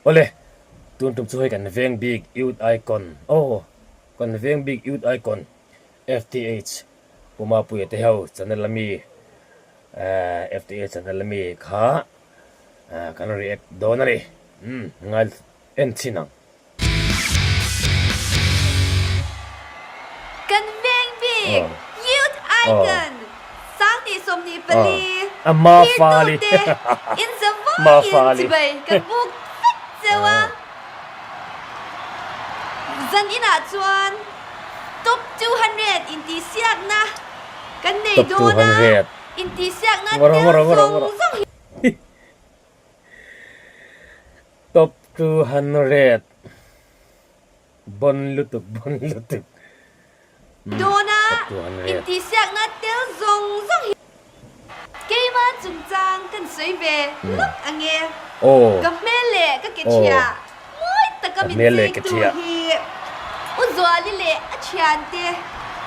ole tun tum chu kan veng big youth icon kan veng big youth icon FTH puma pu te hau channel lami FTH channel lami kha kan react donari ngal en chinang kan veng big youth icon sang ni som ni pali ama fali in the ma voice fali bay kan buk zewa zan ina chuan top 200 in ti siak na kan nei top do na 200 in ti siak na ngoro. Top 200 bon lutuk Dona top 200 in ti siak na tel zong Keima chung chang kan sui ve luk ange ka mele ka kechia moi ta ka min mele tu kechia. hi uzwali le a chiante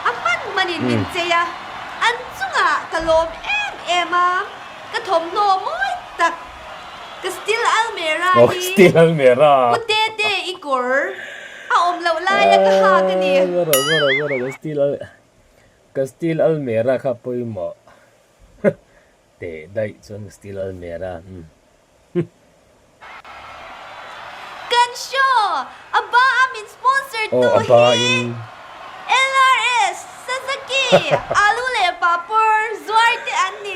aman manin min cheya an chunga kalom ema ka thom no moi tak ka still almera hi still almera utete ikor a om lo la ya ka ha ka ni ngoro still almera kha poimo te dai chon still almera kan show aba amin sponsored to aba hi in LRS Sasaki alu le papor zuai te ani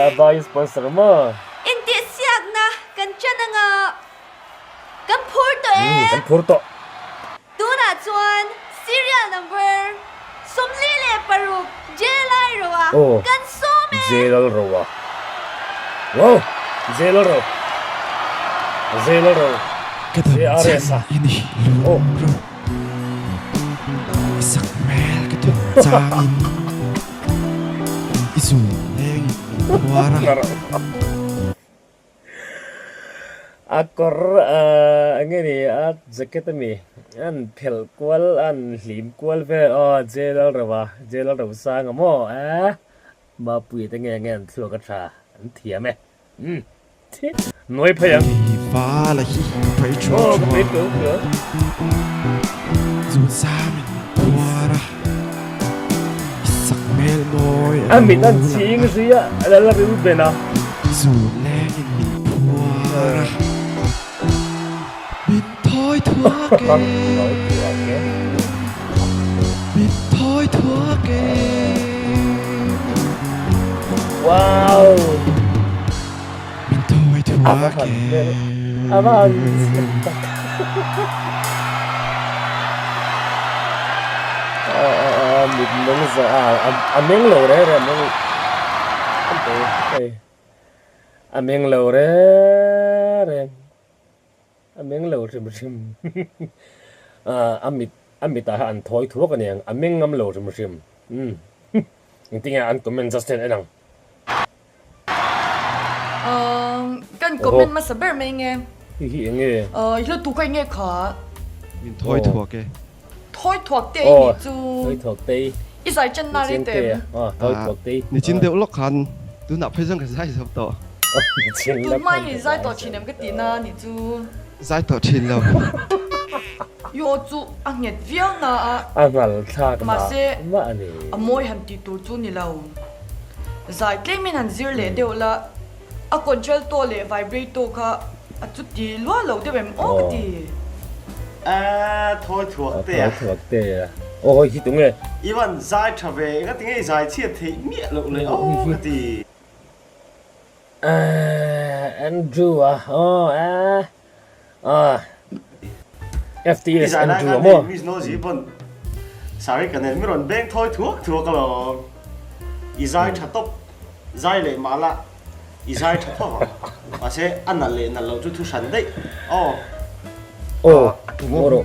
aba in sponsor mo inti siak na kan chana nga kan purto kan purto tuna chuan serial number somli le paruk jelai rowa kan some jelal rowa wow jelal ro JRS ini lu isak mel gitu cangin isu neng wara akor angeni at jacket mi an phel kwal an hlim kwal ve jelal ro sang mo ma pui te nge thlo ka tha an thiam e noi phayang fa la hi pai cho ka pai tu zu samin wara isak mel noi amit an ching sia ala ru bena zu neng in wara bit thoi thua ke bit thoi thua ke wow bit thoi thua ke avan mit nong za ameng lo re ameng ameng lo re ameng lo rim amit ta an thoi thu ka neng ameng ngam lo rim intinga an comment just enang kan comment ma saber mai nge hi nge hilo tu kai nge kha min thoi thua ke thoi thuak te ni chu thoi thuak te isai chen na ri te thoi thuak te ni chin de lok khan tu na phai jang ka sai sab to tu mai ni zai to chinem ka ti na ni chu zai to chin lo yo chu a nget vial na angal tha ka ma se ma ani amoi han ti tur chu ni lo zai claimin han zir le deula a control to le vibrate to kha a chu ti lo lo de bem o ka ti thôi thuộc thoi tè thuak te ôi hi tung nge Ivan dài trở về cái tiếng dài chia thì miệng lộ lệ ô cái gì Andrew FTH dài này Andrew cái mo gì nó gì bọn sao cái này mới còn beng thôi thuộc cái lo dài chặt tóc dài lệ mà là dài chặt tóc mà sẽ ăn là lệ là lâu chút thu sẵn đấy ô ngoro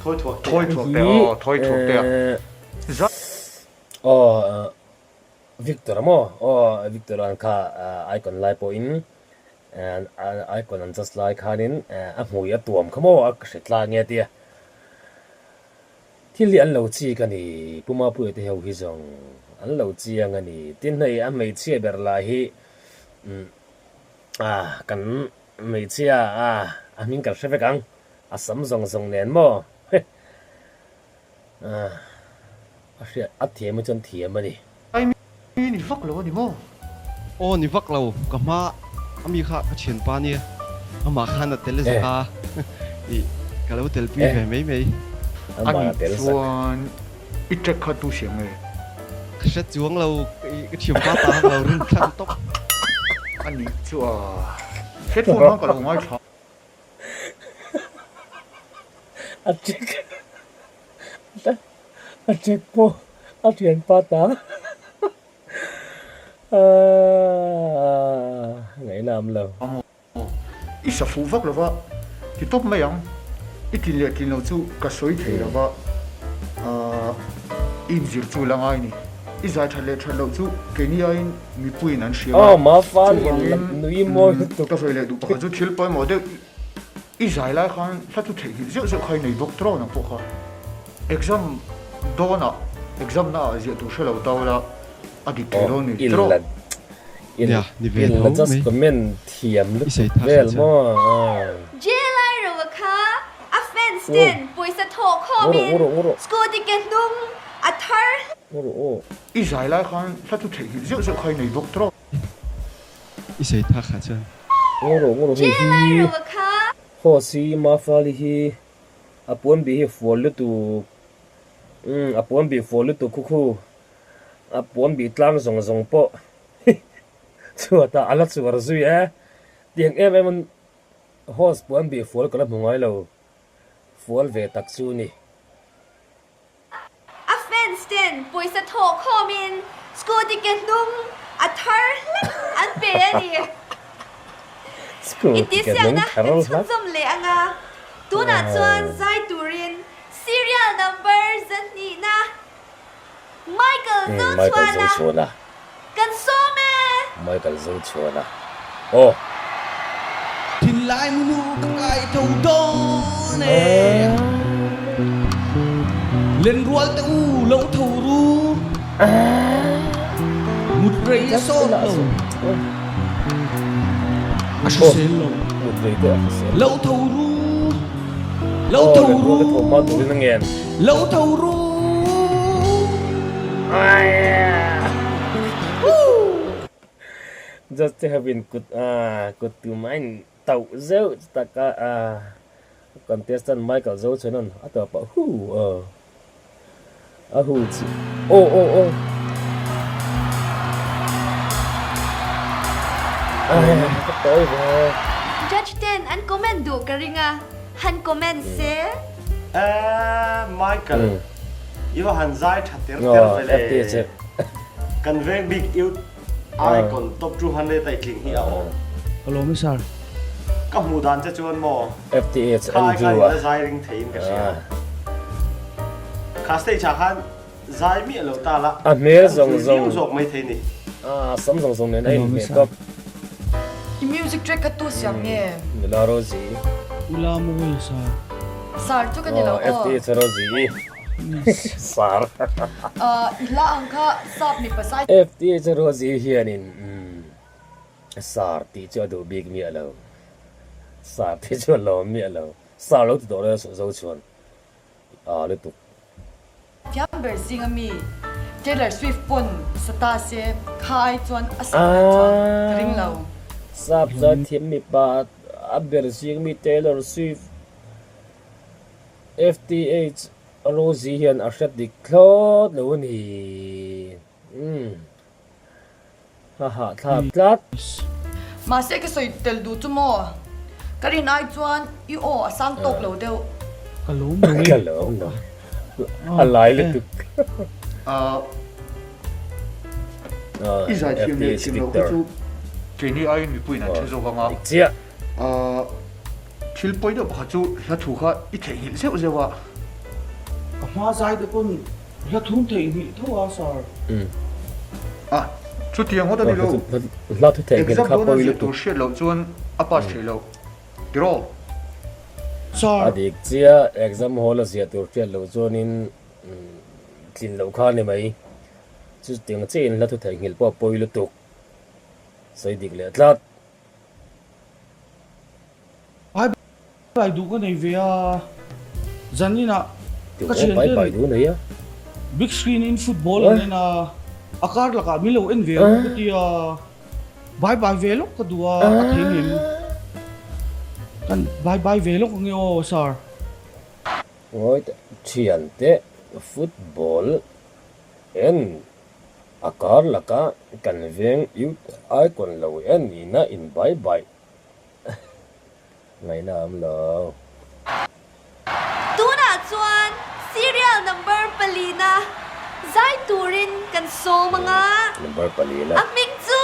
thôi thuộc thôi thuộc tè thôi thuộc tè Victor mo Victor an kha icon lai po in and icon an just like hanin a hmui a tuam khamo a hretla nge tia thil li an lo chi ka ni puma pu te heu hi zong an lo chi ang ani tin nei a mei che ber la hi kan mấy chia mình cả sẽ phải căng sắm rong nén mò sẽ thiệt mà chân thiệt mà đi ai mi ni vak lo ni mo ô ni vak lâu cả mà ami khác cái chuyện pa nia ama khăn là tel ra đi cái lâu tel pi về mấy mà ani tel sa chuan i trek kha tu siang e cái set chuông lâu cái chuyện pa ta lâu rung khăn tóc ani chua hết phone nó cả lo ngai tha check po thiền pa ta ngày làm lâu i sa fu vak lo wa ti top mai ang i tin le tin lo chu ka soi thei lo wa in zir chu la ngai ni i zai thale thalo chu ke ni ain mi puin an shia mà phan nui mo ka soi le du pa chu thil poi mo de i zai lai khan sa tu thei hi zo khai nei doctor na po kha exam dona exam na zia tu shelo tawla adi tero ni tro Dạ, đi về là thấu just mấy. comment thiểm lúc Ý xây thác về sao? mo J ไลหรือว่าคะอัฟเฟนสเตนปุยสะโถข้อมิน ngô rồi สกูติเกนดุงอัทเทอร์ ngô rồi i zai lai khan sa tu thei hi zo khai nei doctor Ý xây thác hả chân? ngô rồi เจ hi ไลห hi รือว่าคะ ho si ma fa li hi apon bi hi for lu tu apon bi for lu tu khu apon bi tlang zong po chua ta ala chuar zui tiếng em host pon bi for ko la mungai lo for ve tak chu ni อัฟเฟนสเตนปุยสะโถข้อมินสกูติเกนดุงอัทเทอร์อันเปียนี่ school อิติเสียงนะ carol เป็นชุ่มจมเลยอ่ะตัวน่ะจวนไซตูริน serial number จันนี่นะไมเคิลซูชว Michael นะ zo chua กันโซเม Michael zo chua oh Thiên lai mu các ai thâu đó nè lên ruột ta u lâu thâu ru một rây sốt đầu à sao xế lâu một người nữa lâu thâu ru lâu thâu cái thổ ru bao tuổi nó nghe lâu thâu ru just to have been good to mine tàu dâu ta cả contestant Michael zo cho nên à tao bảo hu chi oh tới rồi Judge Ten anh comment đủ cái ring à hắn comment sẽ Michael yêu han zai that ter FTH vele kan veng big yêu icon top 200 tai kling hi ao hello Miss Sar ka mu dan cha chuan mo FTH khai and khai you la zai ring thein ka sia khastai cha han zai mi lo ta la me zong zok mai thein ni sam zong này này me có i music track ka tu siang nge la rozi ula mo will Sar sar chu kan ni lo FTH rozi sar ila ang kha sap ni pasai FTH rozi hian in sar ti cho do big mi alo sar ti cho lo mi alo sar lo do la so zo chuan le tu fiam ber sing ami Taylor Swift pon sata se khai chuan asa chuan ring lo sap za thim mi pa aber sing mi Taylor Swift FTH rozi hian a hret dik thlot lo ni ha tlat ma se ka soi tel du chu mo karin ai chuan i o asang tok lo deu hello mo hello no alai le tu i zai thim le FTH tin lo Victor chu ke ni ai mi puin an che zo wanga chia thil poi do kha chu la thu kha i thei hil seu zewa hoa dài được con là thun thể hiện thâu à Sar chu tiang hoda ni lo la tu te gen exam kha dona poi zia lu tu tu shit lo chuan apa thei lo tiro Sar adik chia exam hall zia tur tel lo zonin tin lo kha ni mai chu ting chen la tu te ngil po poi lu tu sai dik le tlat bài đủ cái này về dân đi nè tiểu cái có chuyện bài tên bài đủ này á big screen in football nên là akar là cả milo in về cái thì bài về lúc cái đùa thấy nhìn kan bài về lúc nghe ô sir ngồi chuyện thế football en akar là cả cần veng yêu ai còn lâu en ni na in bài bài ngày nào am lo tuna chuan serial number palina zai turin kan so mga number pali la aming chu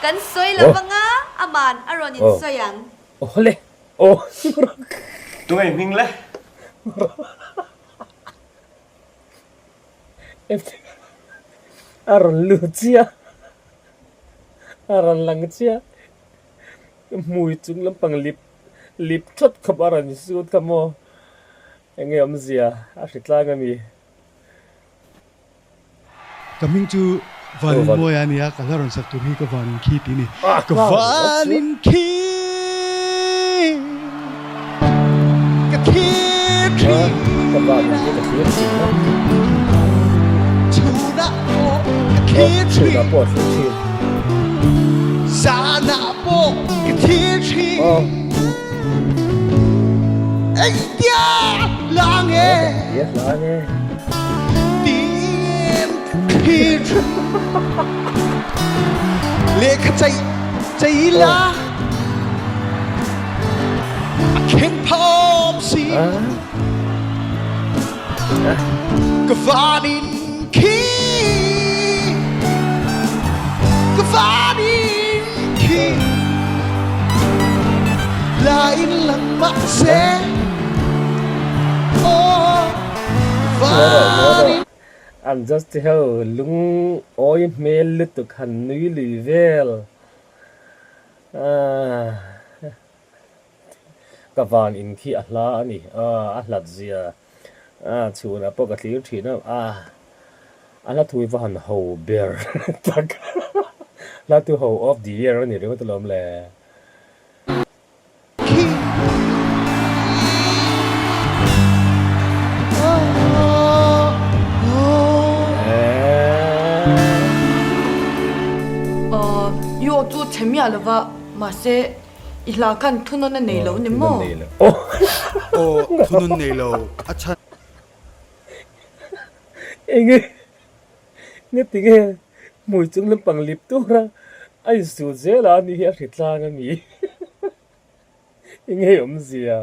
kan soy la mga aman aron in soyang oh le oh tụi ngày mình lấy aron lucia aron langcia mùi chung lắm bằng lip chốt khắp aron suốt khắp mò anh em gì à sẽ la cái gì coming to van moyania kalaron sak tu hi ka van khi ti ni ka van in khi ka khi tri các bạn những cái thứ gì đó chu na o ka khi sự tri đã bỏ sự chi sa na po ka khi tri ai dia lang e biết là nghe tiên khi tri lệ ka chạy la khen pom si ka van in khi ka van in khi la in lang ma se oh van in anh just theo lung oi mail lít tục hành núi lì vel các bạn in khi atla ni atlat zia chú na po cái thứ gì nó atla thui vào hành hậu bear tak la tu hậu of the year ni rồi tôi làm lẹ yo chu chemia lova ma se ila kan thuno na nei lo ni mo o thunun nei lo acha anh ấy nghe tiếng nghe mùi chung lâm bằng lip tu ra ai sụt dễ là ni hiệp thịt la ngay mi anh ấy om gì à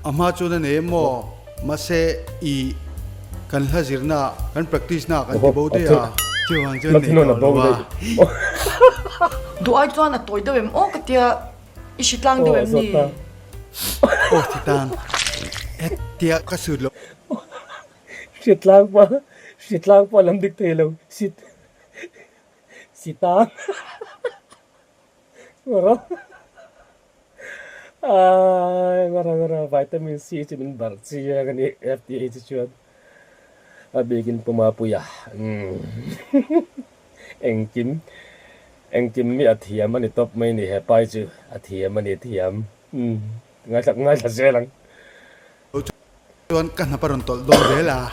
ama chu na ne mo ma se i kan hazirna kan practice na kan bo de ya chiwang chen nó nei nó là bông đây do ai chuan a toy de em o ka tia ishitlang de em ni o titan et tia ka su lo shit lang pa lam dik tay lâu shit tang ngora ngora vitamin C chỉ mình bảo chi cái này FTH chuan begin pumapuya anh kim mi athiam anh top mai ni he pai chu athiam anh athiam ngay là dễ lắm chuan kan na paron tol don de la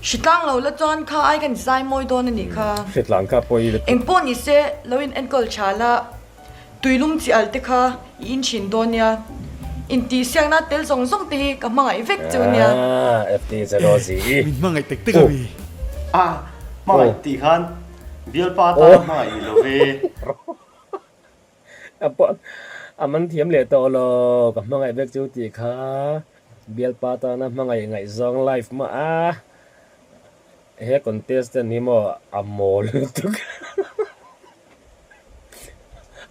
shitlang lo la chuan kha ai kan zai moi don ani kha shit lang ka poi engpo ni se loin enkol chala tuilum chi alte kha in chin donia in ti siang na tel zong zong te hi ka mangai vek chunia FTH lo gì min mangai tek tek abi mà ngày tỷ khan bill pa ta mà ngày lo về mình thiếm lệ to lo cả mga ngày vek chu ti kha bial pa ta na mga ngày zong life ma he contest ni mo amol tuk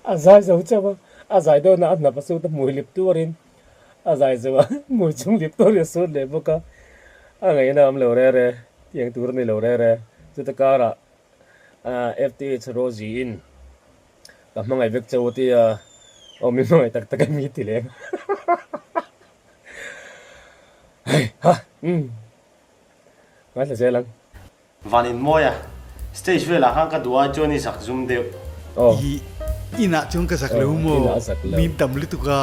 azai zo chawa azai do na pasu ta mui lip tu rin azai zo mui chung lip tu re so le boka angai na am lo re tiang tur ni lo re chu ta kara FTH Rosie in cả mga ngày vek chu ti mình nói tắc mi thì lên ha nói là dễ lắm van in moya stage về là hang ka dua Johnny sak zoom deu i ina chung ka sak lo mo ina sak lo. min tam lu tu ka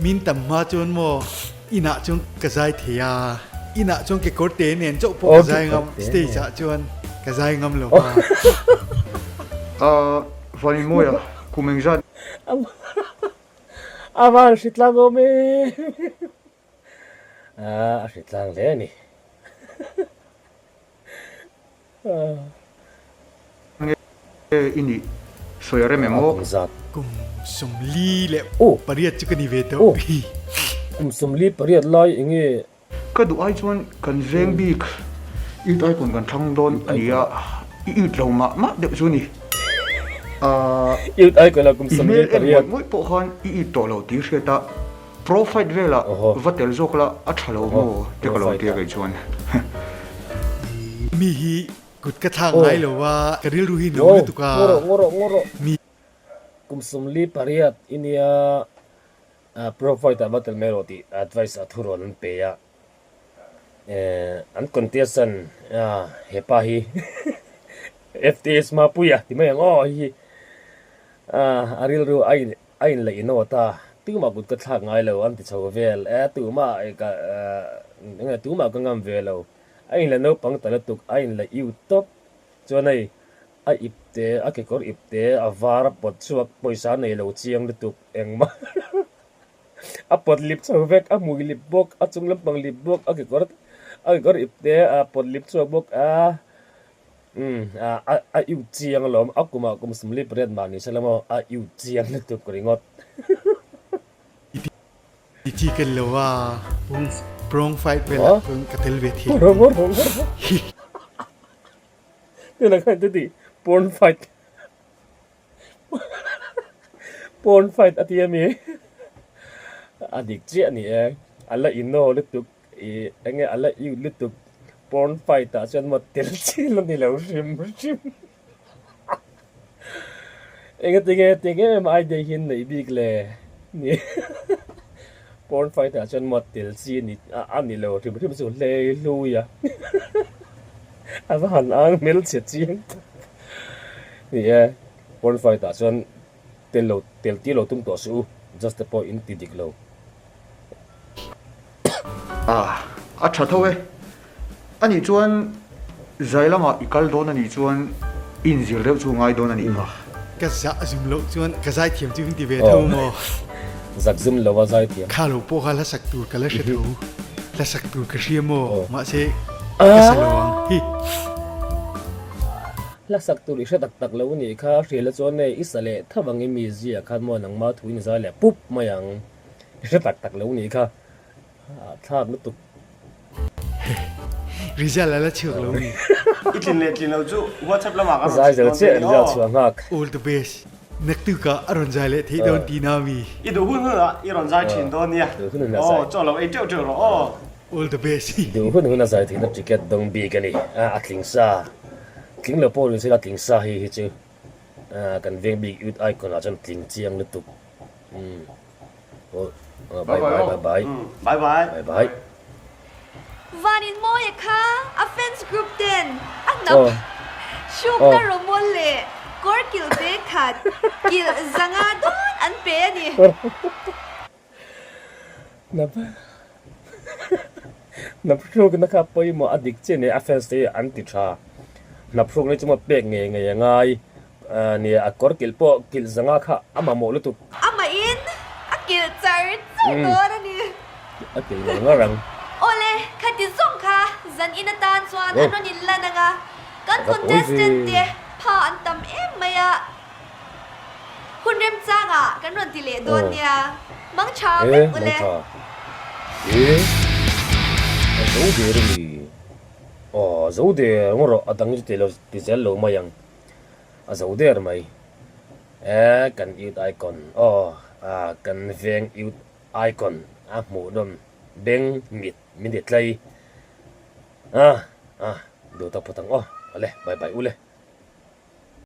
min tam ma chon mo ina chung ka zai thia ina chung ke kor te nen chok po ka zai ngam stage cha chuan ka zai ngam lo ba Vani moja, kumengzat. Avan shitlang ome. Shitlang le ni. Ini, soyare memo. Zat. kum som li le Oh. pariat chu ka ni ve to Oh. Sumli pariat lai inge. Kadu ai chuan kan veng bik. It ai kon kan thang don ania. It lo ma de chu ni. Yut ai ko la kum sumli Email pariat. en moi po khan it to lo ti sheta. Profile vela vatel zokla athalo mo te ko lo ti ga chuan. mi hi kut ka thang ngai lo wa ka ril ru hi no lu tu ka Ngoro. mi Kum sumli pariat inia profile ta batel meroti advice athuron pe ya. An contestant hepa hi FTH ma puya ti mai ngo hi aril ru ai la ino ta tu ma gut ka thak ngai lo an ti chho vel tu ma ka nga tu ma ka ngam vel lo ai la no pang ta la tuk ai la youtube cho nei a ipte a ke kor ipte a var pot chuak poisa nei lo chiang lu tuk engma a pot lip chho vek a mui lip bok a chung lam pang lip bok a ke kor ipte a pot lip chuak bok a yu chiang lom akuma kum sumli pret mani salamo a yu chiang le tu kringot ti ti kan lo wa prong fight pe la prong ka tel ve thi ngor tu na kan tu di porn fight atiami adik chi ani ala ino le tu enge ala yu le tu porn fight ta chen mo tel chi lo ni lo rim enge tinge mai de hin nei big le ni porn fight ta chen mo tel chi ni ani lo rim su le lu ya ava han ang mel che chi ni porn fight ta chen tel ti lo tum to su just the point in ti dik lo Athathawe. Ani chuan zailama ikal don ani chuan in zir reu chu ngai don ani ma. ka za zum lo chuan ka zai thiam chu ti ve tho mo zak zum lo wa zai ti kha lo po kha la sak tu ka la she thu la sak tu ka shia mo ma se Ah. ka salawang hi la sak tu ri sha tak lo ni kha rela chon nei isale thawangi mi zia khan mo nang ma thuin za le pup mayang sha tak lo ni kha thab nu tu rizal la chuk lo ni itlin lo chu WhatsApp la ma ka zai zo che ja chuang ngak all the best nak tu ka aron zai le thi don ti na mi i do hun ha i ron zai chin don nia do hun na zai. cho lo ai chau lo all the best du hun na zai thi na ticket dong bi ka ni atling sa king lo po ri se la tling sa hi chu kan veng big ut icon a chan tling chiang lu tu bye bye Vanin mo ye ka a fans group den ang Oh. nap shuk na romol le kor kil be khat kil zanga don an pe ni Napsuk na ka poi mo adik chen ne offense te anti tha napsuk ne chuma pek nge ngai ni akor kil po kil zanga kha ama mo lu tu ama in a kil char do ni akil ngarang ole khati zong kha zan ina tan chuan Oh. anon in lanaga kan Agak contestant oi te pha an tam em maya hunrem changa kan ron ti le don Oh. nia mang cha eh me mang ole tha zo de ri zo de ngoro adang ji te lo ti zel lo mayang zo de mai kan it icon kan veng it icon mu dom beng mit tlai do ta patang ale bye bye ule